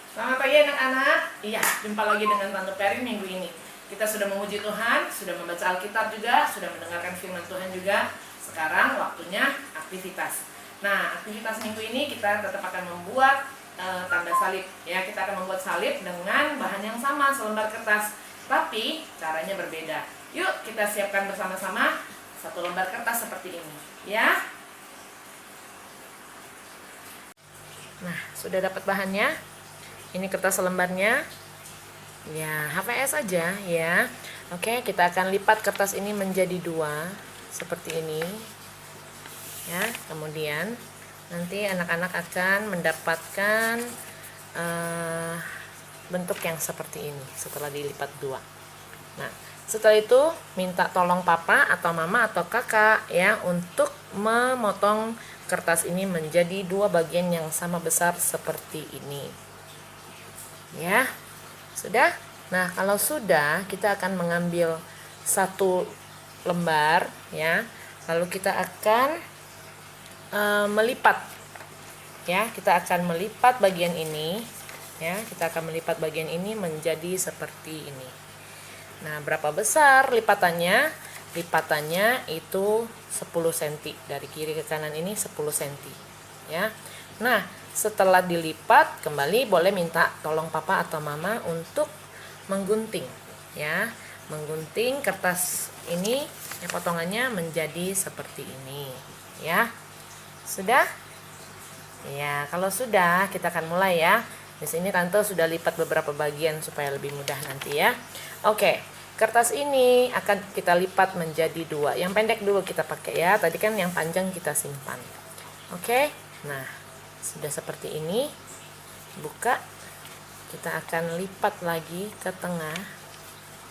Selamat pagi anak-anak. Iya, jumpa lagi dengan Tante Peri minggu ini. Kita sudah memuji Tuhan, sudah membaca Alkitab juga, sudah mendengarkan firman Tuhan juga. Sekarang waktunya aktivitas. Nah, aktivitas minggu ini kita tetap akan membuat tanda salib. Ya, kita akan membuat salib dengan bahan yang sama, selembar kertas, tapi caranya berbeda. Yuk, kita siapkan bersama-sama satu lembar kertas seperti ini, ya. Nah, sudah dapat bahannya. Ini kertas lembarnya. Ya, HVS aja ya. Oke, kita akan lipat kertas ini menjadi dua seperti ini. Ya, kemudian nanti anak-anak akan mendapatkan bentuk yang seperti ini setelah dilipat dua. Nah, setelah itu minta tolong papa atau mama atau kakak ya untuk memotong kertas ini menjadi dua bagian yang sama besar seperti ini. Ya, sudah. Nah, kalau sudah, kita akan mengambil satu lembar ya, lalu kita akan melipat ya, kita akan melipat bagian ini ya, kita akan melipat bagian ini menjadi seperti ini. Nah, berapa besar lipatannya? Lipatannya itu 10 cm, dari kiri ke kanan ini 10 cm ya. Nah, setelah dilipat kembali boleh minta tolong papa atau mama untuk menggunting ya, menggunting kertas ini ya, potongannya menjadi seperti ini ya. Sudah? Ya, kalau sudah kita akan mulai ya. Di sini tante sudah lipat beberapa bagian supaya lebih mudah nanti ya. Oke, kertas ini akan kita lipat menjadi dua. Yang pendek dulu kita pakai ya. Tadi kan yang panjang kita simpan. Oke. Nah, sudah seperti ini. Buka. Kita akan lipat lagi ke tengah.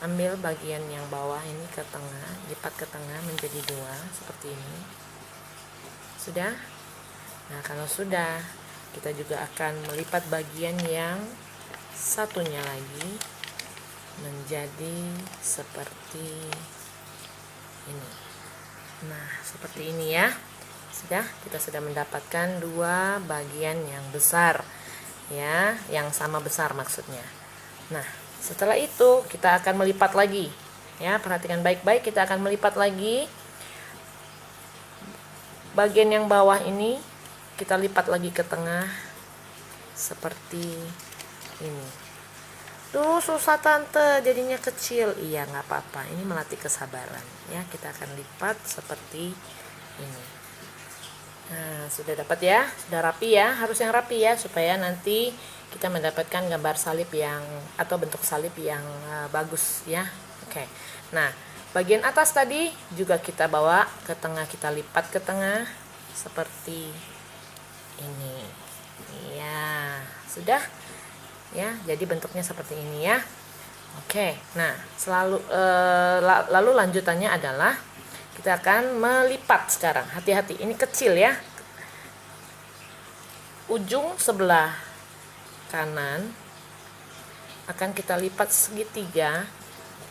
Ambil bagian yang bawah ini ke tengah, lipat ke tengah menjadi dua seperti ini. Sudah? Nah, kalau sudah, kita juga akan melipat bagian yang satunya lagi menjadi seperti ini. Nah, seperti ini ya. Sudah, kita sudah mendapatkan dua bagian yang besar ya, yang sama besar maksudnya. Nah, setelah itu kita akan melipat lagi ya, perhatikan baik-baik, kita akan melipat lagi bagian yang bawah ini, kita lipat lagi ke tengah seperti ini. Tuh susah tante, jadinya kecil. Iya, nggak apa-apa, ini melatih kesabaran ya. Kita akan lipat seperti ini. Nah, sudah dapat ya, sudah rapi ya, harus yang rapi ya, supaya nanti kita mendapatkan gambar salib yang atau bentuk salib yang bagus ya. Oke. Nah, bagian atas tadi juga kita bawa ke tengah, kita lipat ke tengah seperti ini. Ya, sudah. Ya, jadi bentuknya seperti ini ya. Oke. Nah, lalu lanjutannya adalah kita akan melipat sekarang. Hati-hati, ini kecil ya. Ujung sebelah kanan akan kita lipat segitiga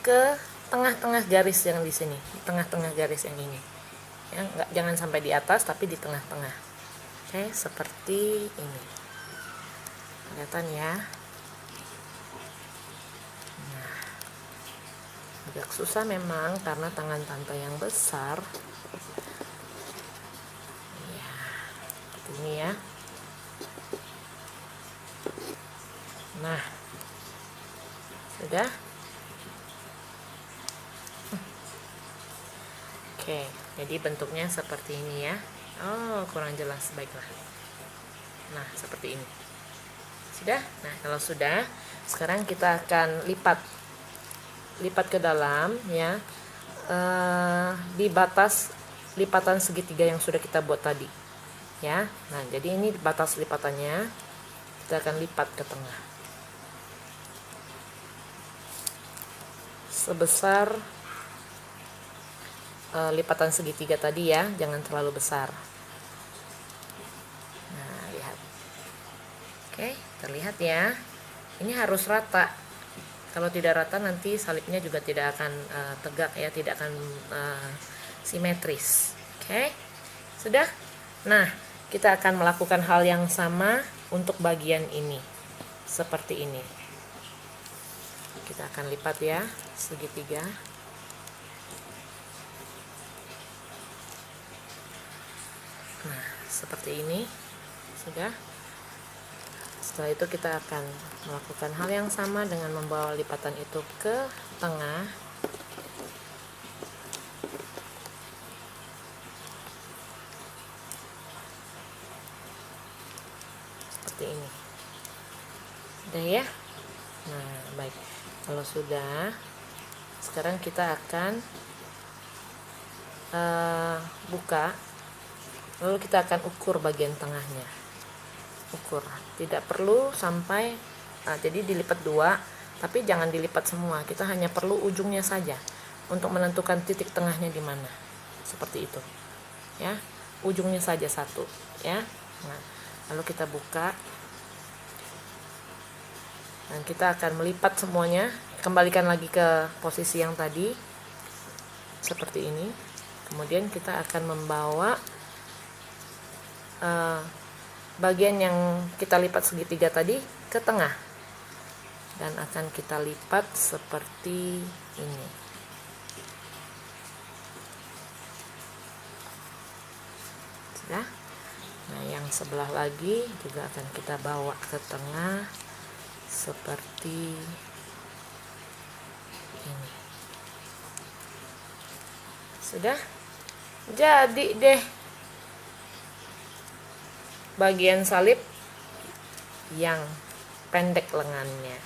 ke tengah-tengah garis yang di sini, di tengah-tengah garis yang ini. Ya, jangan sampai di atas, tapi di tengah-tengah. Oke, seperti ini. Kelihatan ya. Nah, agak susah memang karena tangan tante yang besar. Ya, seperti ini ya. Nah, sudah. Oke, jadi bentuknya seperti ini ya. Oh, kurang jelas, baiklah. Nah, seperti ini. Sudah? Nah, kalau sudah, sekarang kita akan lipat ke dalam ya, di batas lipatan segitiga yang sudah kita buat tadi ya. Nah, jadi ini batas lipatannya, kita akan lipat ke tengah sebesar lipatan segitiga tadi ya, jangan terlalu besar. Nah, lihat. Oke, terlihat ya. Ini harus rata. Kalau tidak rata nanti salibnya juga tidak akan tegak ya, tidak akan simetris. Oke, sudah. Nah, kita akan melakukan hal yang sama untuk bagian ini. seperti ini. Kita akan lipat ya, segitiga. Nah, seperti ini. Sudah. Setelah itu kita akan melakukan hal yang sama dengan membawa lipatan itu ke tengah. Seperti ini. Udah ya? Nah, baik. Kalau sudah, sekarang kita akan buka. Lalu kita akan ukur bagian tengahnya. Ukur, tidak perlu sampai jadi dilipat dua, tapi jangan dilipat semua. Kita hanya perlu ujungnya saja untuk menentukan titik tengahnya di mana. Seperti itu. Ya, ujungnya saja satu, ya. Nah, lalu kita buka. Dan kita akan melipat semuanya, kembalikan lagi ke posisi yang tadi. Seperti ini. Kemudian kita akan membawa bagian yang kita lipat segitiga tadi ke tengah dan akan kita lipat seperti ini. Sudah? Nah, yang sebelah lagi juga akan kita bawa ke tengah seperti ini. Sudah? Jadi deh bagian salib yang pendek lengannya.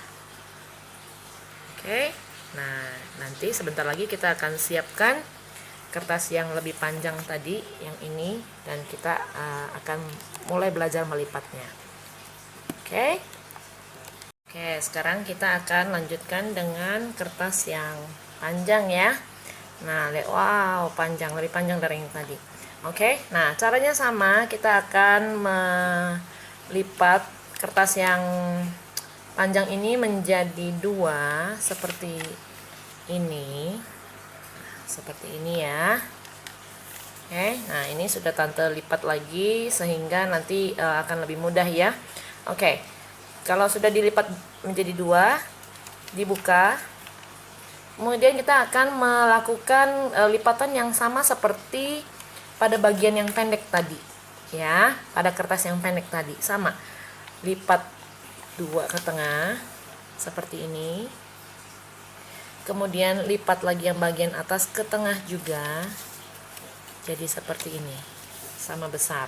Oke. Nah, nanti sebentar lagi kita akan siapkan kertas yang lebih panjang tadi, yang ini, dan kita akan mulai belajar melipatnya. Oke. Oke, sekarang kita akan lanjutkan dengan kertas yang panjang ya. Nah, wow, panjang, lebih panjang dari yang tadi. Oke, nah caranya sama, kita akan melipat kertas yang panjang ini menjadi dua seperti ini. Seperti ini ya. Oke, nah ini sudah tante lipat lagi sehingga nanti akan lebih mudah ya. Oke, kalau sudah dilipat menjadi dua, dibuka. Kemudian kita akan melakukan lipatan yang sama seperti pada bagian yang pendek tadi ya, pada kertas yang pendek tadi sama, lipat dua ke tengah seperti ini, kemudian lipat lagi yang bagian atas ke tengah juga, jadi seperti ini, sama besar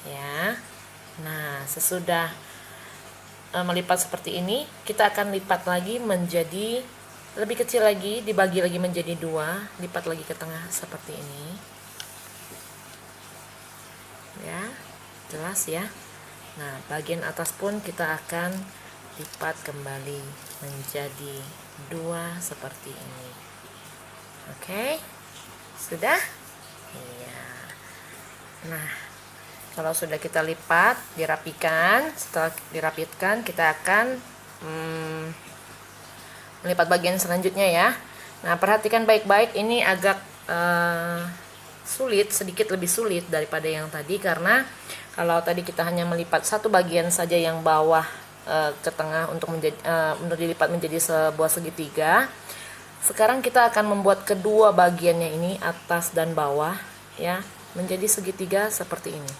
ya. Nah, sesudah melipat seperti ini, kita akan lipat lagi menjadi lebih kecil lagi, dibagi lagi menjadi dua, lipat lagi ke tengah seperti ini ya, jelas ya. Nah, bagian atas pun kita akan lipat kembali menjadi dua seperti ini. Oke, sudah? Iya. Nah, kalau sudah kita lipat, dirapikan. Setelah dirapitkan, kita akan melipat bagian selanjutnya ya. Nah, perhatikan baik-baik, ini agak sulit, sedikit lebih sulit daripada yang tadi, karena kalau tadi kita hanya melipat satu bagian saja yang bawah ke tengah untuk dilipat menjadi sebuah segitiga. Sekarang kita akan membuat kedua bagiannya ini, atas dan bawah ya, menjadi segitiga seperti ini.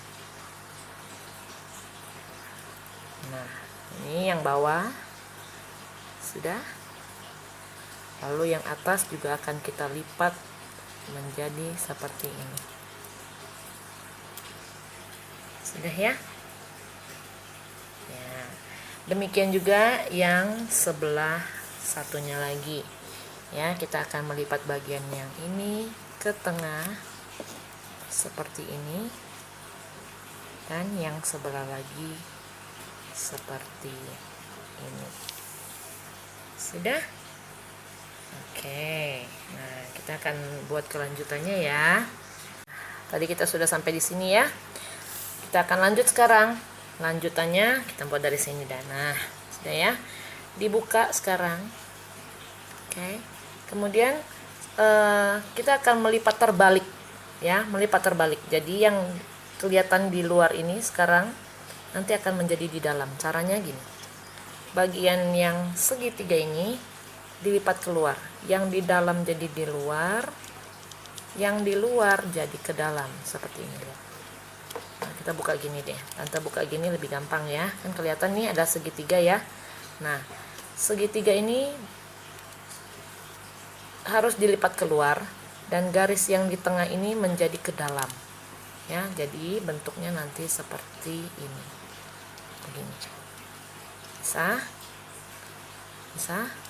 Nah, ini yang bawah sudah. Lalu yang atas juga akan kita lipat menjadi seperti ini. Sudah ya? Ya. Demikian juga yang sebelah satunya lagi. Ya, kita akan melipat bagian yang ini ke tengah seperti ini. Dan yang sebelah lagi seperti ini. Sudah? Oke, nah kita akan buat kelanjutannya ya. Tadi kita sudah sampai di sini ya. Kita akan lanjut sekarang. Lanjutannya kita buat dari sini dan nah, sudah ya. Dibuka sekarang. Oke. Kemudian kita akan melipat terbalik ya, melipat terbalik. Jadi yang kelihatan di luar ini sekarang nanti akan menjadi di dalam. Caranya gini, bagian yang segitiga ini dilipat keluar, yang di dalam jadi di luar, yang di luar jadi ke dalam, seperti ini ya. Nah, kita buka gini deh, Tante buka gini lebih gampang ya, kan kelihatan nih ada segitiga ya. Nah, segitiga ini harus dilipat keluar dan garis yang di tengah ini menjadi ke dalam ya, jadi bentuknya nanti seperti ini, begini. Bisa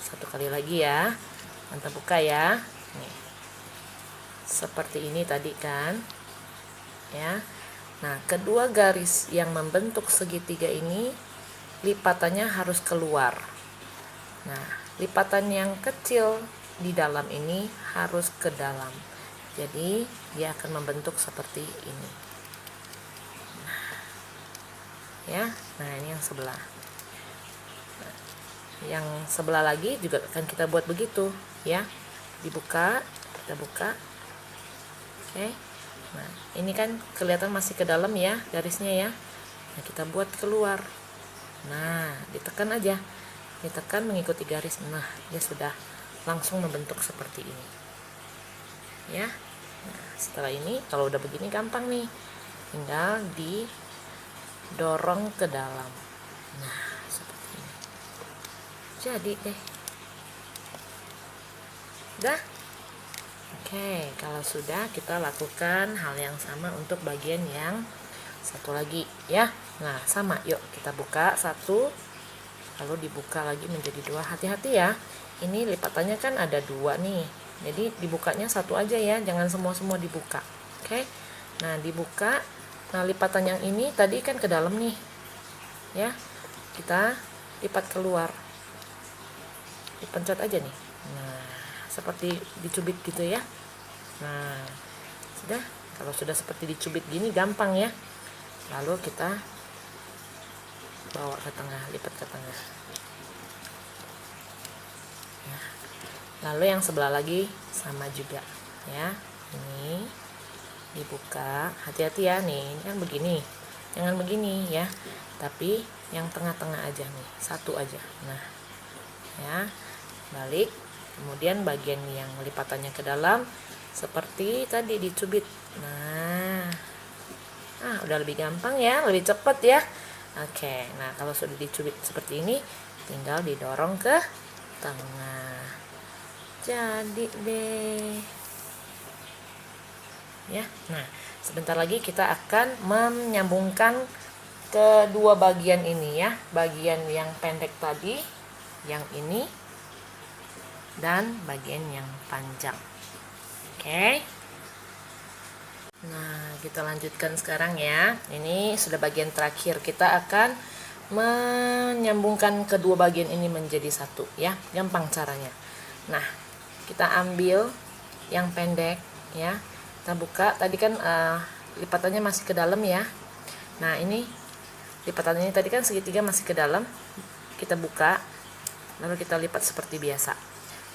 satu kali lagi ya, Tante buka ya. Nih, seperti ini tadi kan ya. Nah, kedua garis yang membentuk segitiga ini lipatannya harus keluar. Nah, lipatan yang kecil di dalam ini harus ke dalam, jadi dia akan membentuk seperti ini. Nah ini yang sebelah. Nah, yang sebelah lagi juga akan kita buat begitu ya, dibuka, kita buka. Oke. Nah, ini kan kelihatan masih ke dalam ya garisnya ya. Nah, kita buat keluar. Nah, ditekan aja. Ditekan mengikuti garis. Nah, dia sudah langsung membentuk seperti ini. Ya. Nah, setelah ini kalau udah begini gampang nih. Tinggal didorong ke dalam. Nah, seperti ini. Jadi deh. Udah? Oke, kalau sudah kita lakukan hal yang sama untuk bagian yang satu lagi ya. Nah, sama, yuk kita buka satu, lalu dibuka lagi menjadi dua. Hati-hati ya, ini lipatannya kan ada dua nih, jadi dibukanya satu aja ya, jangan semua dibuka. Oke, nah dibuka. Nah, lipatan yang ini tadi kan ke dalam nih ya, kita lipat keluar, dipencet aja nih. Nah, seperti dicubit gitu ya. Nah, sudah. Kalau sudah seperti dicubit gini gampang ya. Lalu kita bawa ke tengah, lipat ke tengah. Nah, lalu yang sebelah lagi sama juga ya. Ini dibuka, hati-hati ya nih. Ini kan begini, jangan begini ya. Tapi yang tengah-tengah aja nih, satu aja. Nah, ya, balik. Kemudian bagian yang lipatannya ke dalam seperti tadi dicubit. Nah, udah lebih gampang ya, lebih cepat ya. Oke, nah kalau sudah dicubit seperti ini, tinggal didorong ke tengah. Jadi deh. Ya, nah sebentar lagi kita akan menyambungkan kedua bagian ini ya, bagian yang pendek tadi, yang ini, dan bagian yang panjang. Oke. Nah, kita lanjutkan sekarang ya. Ini sudah bagian terakhir. Kita akan menyambungkan kedua bagian ini menjadi satu ya. Gampang caranya. Nah, kita ambil yang pendek ya. Kita buka. Tadi kan lipatannya masih ke dalam ya. Nah, ini lipatan ini tadi kan segitiga masih ke dalam. Kita buka. Lalu kita lipat seperti biasa.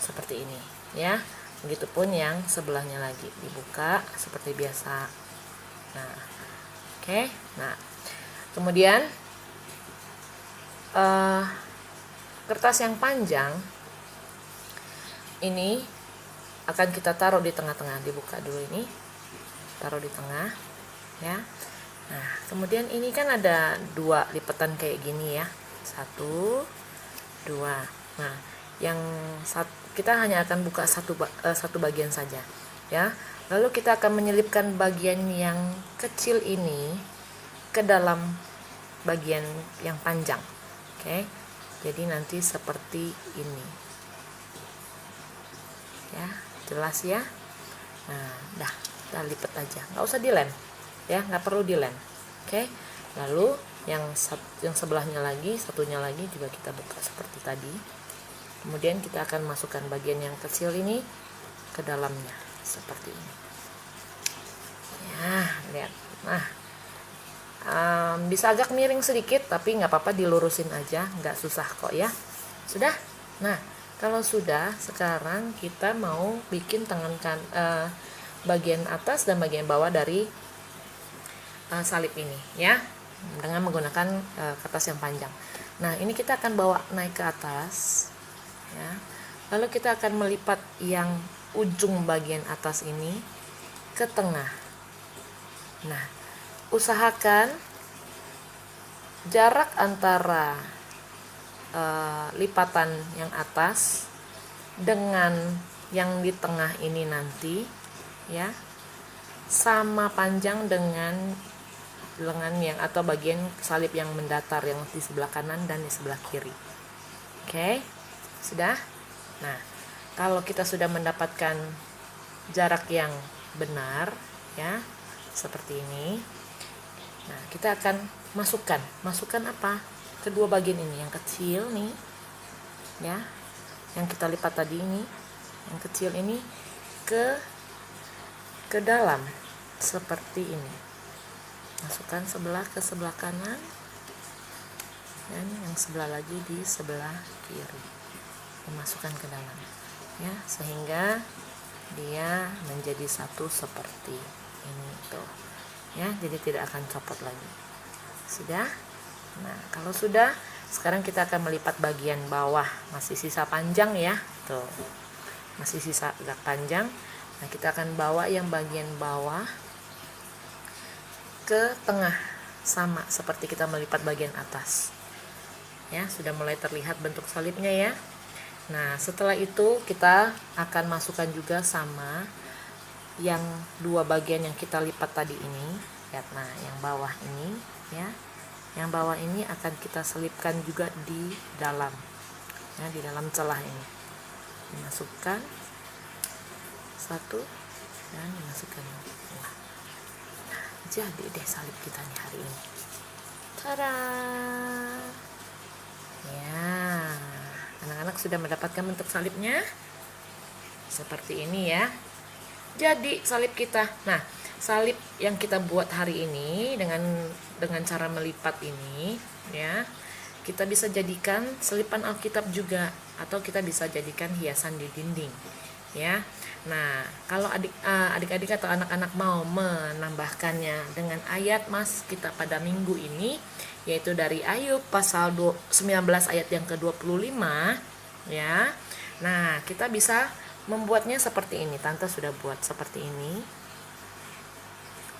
Seperti ini ya. Begitupun yang sebelahnya lagi, dibuka seperti biasa. Nah, oke. Nah, kemudian kertas yang panjang ini akan kita taruh di tengah-tengah. Dibuka dulu ini, taruh di tengah ya. Nah, kemudian ini kan ada dua lipatan kayak gini ya, 1, 2. Nah, yang kita hanya akan buka satu bagian saja ya. Lalu kita akan menyelipkan bagian yang kecil ini ke dalam bagian yang panjang. Oke, jadi nanti seperti ini ya, jelas ya. Nah, kita lipat aja, nggak usah dilem ya, nggak perlu dilem. Oke, lalu yang sebelahnya lagi, satunya lagi juga kita buka seperti tadi. Kemudian kita akan masukkan bagian yang kecil ini ke dalamnya seperti ini ya, lihat. Nah, bisa agak miring sedikit, tapi nggak apa-apa, dilurusin aja, nggak susah kok ya. Sudah. Nah, kalau sudah, sekarang kita mau bikin tangan bagian atas dan bagian bawah dari salib ini ya. dengan menggunakan kertas yang panjang. Nah, ini kita akan bawa naik ke atas, ya. Lalu kita akan melipat yang ujung bagian atas ini ke tengah. Nah, usahakan jarak antara lipatan yang atas dengan yang di tengah ini nanti, ya, sama panjang dengan lengan yang atau bagian salib yang mendatar yang di sebelah kanan dan di sebelah kiri. Oke, sudah. Nah, kalau kita sudah mendapatkan jarak yang benar, ya, seperti ini. Nah, kita akan masukkan apa? Kedua bagian ini, yang kecil nih, ya, yang kita lipat tadi ini, yang kecil ini ke dalam seperti ini. Masukkan sebelah ke sebelah kanan dan yang sebelah lagi di sebelah kiri. Dimasukkan ke dalam, ya, sehingga dia menjadi satu seperti ini tuh, ya, jadi tidak akan copot lagi. Sudah. Nah, kalau sudah, sekarang kita akan melipat bagian bawah, masih sisa panjang, ya, tuh, masih sisa agak panjang. Nah, kita akan bawa yang bagian bawah ke tengah, sama seperti kita melipat bagian atas, ya. Sudah mulai terlihat bentuk salibnya, ya. Nah, setelah itu kita akan masukkan juga sama yang dua bagian yang kita lipat tadi ini, ya. Nah, yang bawah ini, ya, yang bawah ini akan kita selipkan juga di dalam, ya, di dalam celah ini. Dimasukkan satu dan dimasukkan lagi. Nah, jadi deh salib kita nih hari ini. Tada! Ya, anak-anak sudah mendapatkan bentuk salibnya seperti ini, ya. Jadi salib kita. Nah, salib yang kita buat hari ini dengan cara melipat ini, ya, kita bisa jadikan selipan Alkitab juga, atau kita bisa jadikan hiasan di dinding, ya. Nah, kalau adik-adik atau anak-anak mau menambahkannya dengan ayat mas kita pada minggu ini, yaitu dari Ayub pasal 19 ayat yang ke-25, ya. Nah, kita bisa membuatnya seperti ini. Tante sudah buat seperti ini,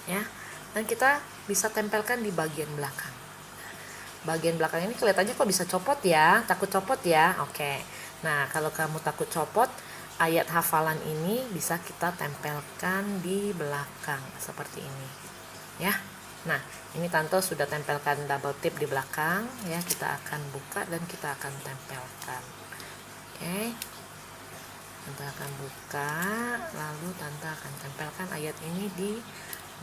ya. Dan kita bisa tempelkan di bagian belakang. Bagian belakang ini kelihatannya kok bisa copot, ya? Takut copot, ya? Oke. Nah, kalau kamu takut copot, ayat hafalan ini bisa kita tempelkan di belakang seperti ini, ya. Nah, ini Tante sudah tempelkan double tip di belakang, ya. Kita akan buka dan kita akan tempelkan. Oke. Tante akan buka, lalu Tante akan tempelkan ayat ini di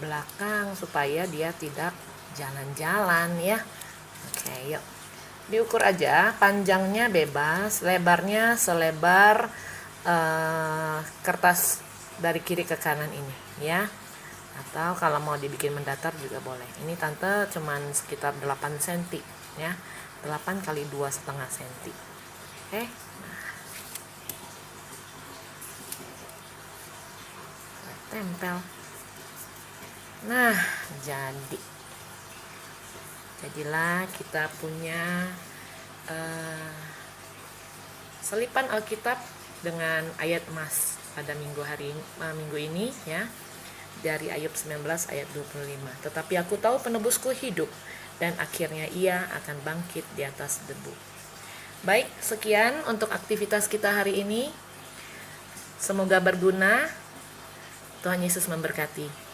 belakang supaya dia tidak jalan-jalan, ya. Oke, yuk. Diukur aja, panjangnya bebas, lebarnya selebar kertas dari kiri ke kanan ini, ya. Atau kalau mau dibikin mendatar juga boleh. Ini Tante cuman sekitar 8 cm, ya. 8 kali 2,5 cm. Oke. Tempel. Nah, jadilah kita punya selipan Alkitab dengan ayat emas pada minggu ini, ya, dari Ayub 19 ayat 25. Tetapi aku tahu penebusku hidup dan akhirnya ia akan bangkit di atas debu. Baik, sekian untuk aktivitas kita hari ini. Semoga berguna. Tuhan Yesus memberkati.